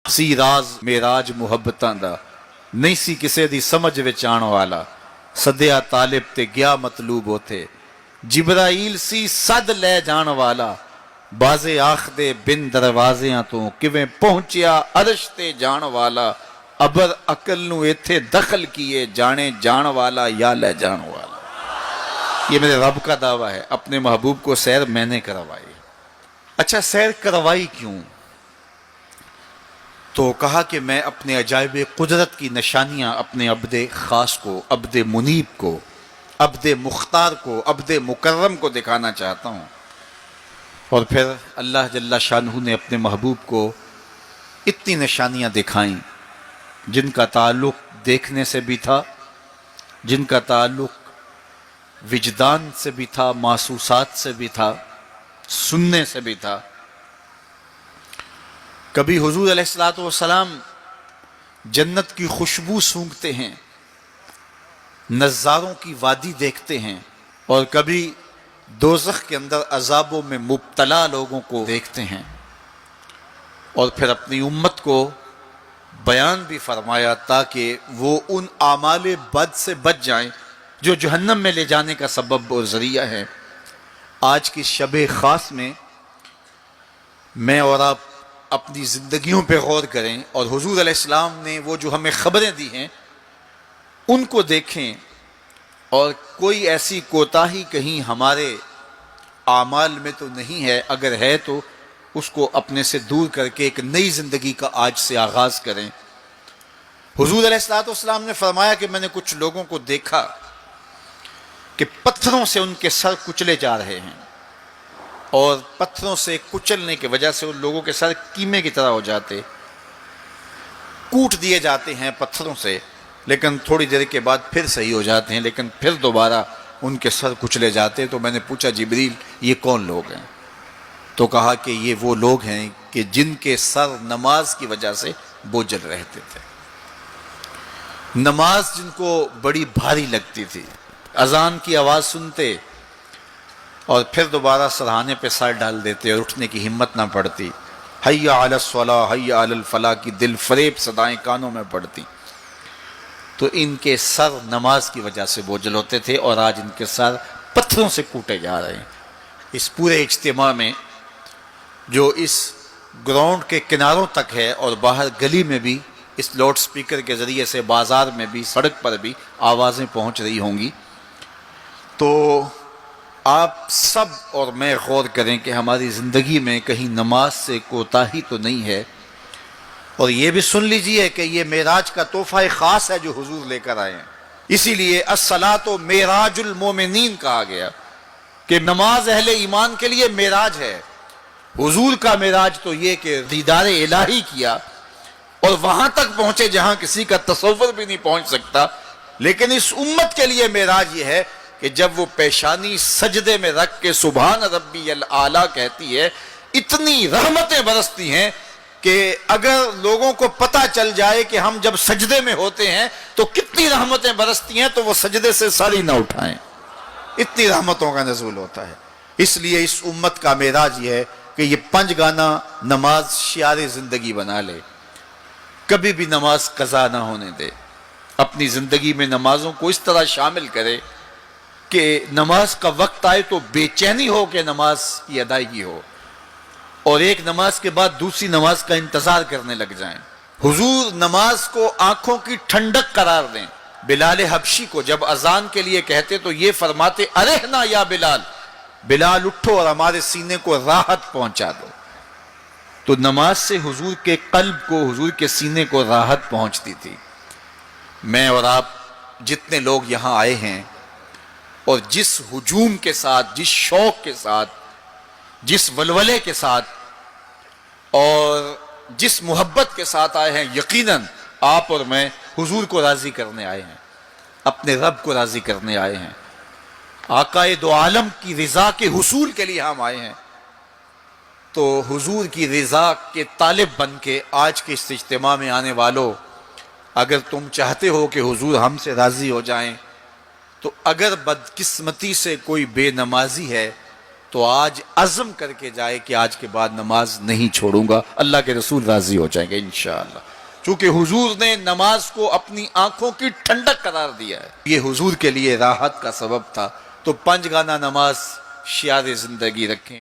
सी राज मेराज मुहब्बतां दा नहीं सी किसे दी समझ विच आण वाला सद्या तालिब ते गया मतलूब उथे जिब्राइल सी सद लै जाण वाला बाजे आखदे बिन दरवाजियां तो किवें पहुंचिया अरश ते जाण वाला अबर अकल नू इथे दखल किए जाने जाण वाला या ले जाण वाला। ये मेरे रब का दावा है, अपने महबूब को सैर मैंने करवाई। अच्छा, सैर करवाई क्यों? तो कहा कि मैं अपने अजायब कुदरत की निशानियां अपने अब्दे ख़ास को, अब्दे मुनीब को, अब्दे मुख्तार को, अब्दे मुकर्रम को दिखाना चाहता हूँ। और फिर अल्लाह जल्ला शानहू ने अपने महबूब को इतनी निशानियां दिखाईं जिनका ताल्लुक़ देखने से भी था, जिनका ताल्लुक़ विजदान से भी था, महसूसात से भी था, सुनने से भी था। कभी हुजूर अलैहिस्सलातु वस्सलाम जन्नत की खुशबू सूंघते हैं, नज़ारों की वादी देखते हैं, और कभी दोज़ख के अंदर अज़ाबों में मुब्तला लोगों को देखते हैं। और फिर अपनी उम्मत को बयान भी फरमाया ताकि वो उन आमाले बद से बच जाएं जो जहन्नम में ले जाने का सबब और ज़रिया है। आज की शब ख़ास में मैं और आप अपनी ज़िंदगियों पे गौर करें और हुजूर अलैहिस्सलाम ने वो जो हमें ख़बरें दी हैं उनको देखें, और कोई ऐसी कोताही कहीं हमारे आमाल में तो नहीं है, अगर है तो उसको अपने से दूर करके एक नई ज़िंदगी का आज से आगाज़ करें। हुजूर अलैहिस्सलाम ने फरमाया कि मैंने कुछ लोगों को देखा कि पत्थरों से उनके सर कुचले जा रहे हैं, और पत्थरों से कुचलने की वजह से उन लोगों के सर कीमे की तरह हो जाते, कूट दिए जाते हैं पत्थरों से, लेकिन थोड़ी देर के बाद फिर सही हो जाते हैं, लेकिन फिर दोबारा उनके सर कुचले जाते। तो मैंने पूछा, जिब्रील ये कौन लोग हैं? तो कहा कि ये वो लोग हैं कि जिनके सर नमाज की वजह से बोझल रहते थे, नमाज जिनको बड़ी भारी लगती थी, अजान की आवाज़ सुनते और फिर दोबारा सरहाने पे सर डाल देते और उठने की हिम्मत ना पड़ती। हय्या अलस सला हय्या अलल फलाह की दिल फरेब सदाएं कानों में पड़ती। तो इनके सर नमाज की वजह से बोझल होते थे, और आज इनके सर पत्थरों से कूटे जा रहे हैं। इस पूरे इज्तिमा में जो इस ग्राउंड के किनारों तक है और बाहर गली में भी इस लाउड स्पीकर के ज़रिए से बाज़ार में भी, सड़क पर भी आवाज़ें पहुँच रही होंगी। तो आप सब और मैं गौर करें कि हमारी ज़िंदगी में कहीं नमाज से कोताही तो नहीं है। और ये भी सुन लीजिए कि ये मेराज का तोहफ़ा ख़ास है जो हुजूर लेकर आए हैं। इसीलिए अस्सलातो मेराजुल मोमिनीन कहा गया कि नमाज अहले ईमान के लिए मेराज है। हुजूर का मेराज तो ये कि दीदार इलाही किया और वहाँ तक पहुँचे जहाँ किसी का तसव्वुर भी नहीं पहुँच सकता। लेकिन इस उम्मत के लिए मेराज ये है कि जब वो पेशानी सजदे में रख के सुभान रब्बी अल आला कहती है, इतनी रहमतें बरसती हैं कि अगर लोगों को पता चल जाए कि हम जब सजदे में होते हैं तो कितनी रहमतें बरसती हैं, तो वो सजदे से सर ही ना उठाएं, इतनी रहमतों का नज़ूल होता है। इसलिए इस उम्मत का मेराज ये है कि ये 5 गाना नमाज शियारे ज़िंदगी बना ले, कभी भी नमाज कज़ा ना होने दे, अपनी ज़िंदगी में नमाजों को इस तरह शामिल करे कि नमाज का वक्त आए तो बेचैनी हो कि नमाज की अदायगी हो, और एक नमाज के बाद दूसरी नमाज का इंतजार करने लग जाएं। हुजूर नमाज को आंखों की ठंडक करार दें। बिलाल हबशी को जब अजान के लिए कहते तो ये फरमाते, अरेहना या बिलाल, बिलाल उठो और हमारे सीने को राहत पहुंचा दो। तो नमाज से हुजूर के कल्ब को, हुजूर के सीने को राहत पहुंचती थी। मैं और आप जितने लोग यहाँ आए हैं और जिस हुजूम के साथ, जिस शौक के साथ, जिस वलवले के साथ और जिस मोहब्बत के साथ आए हैं, यकीनन आप और मैं हुजूर को राज़ी करने आए हैं, अपने रब को राज़ी करने आए हैं, आकाए दो आलम की रिज़ा के हुसूल के लिए हम आए हैं। तो हुजूर की रिज़ा के तालिब बन के आज के इस इज्तिमा में आने वालों, अगर तुम चाहते हो कि हुजूर हमसे राज़ी हो जाएं, तो अगर बदकिस्मती से कोई बेनमाजी है تو آج عزم کر کے جائے کہ آج کے بعد نماز نہیں چھوڑوں گا، اللہ کے رسول راضی ہو جائیں گے انشاءاللہ۔ چونکہ حضور نے نماز کو اپنی آنکھوں کی ٹھنڈک قرار دیا ہے، یہ حضور کے لیے راحت کا سبب تھا۔ تو 5 گانا نماز شعار زندگی رکھیں۔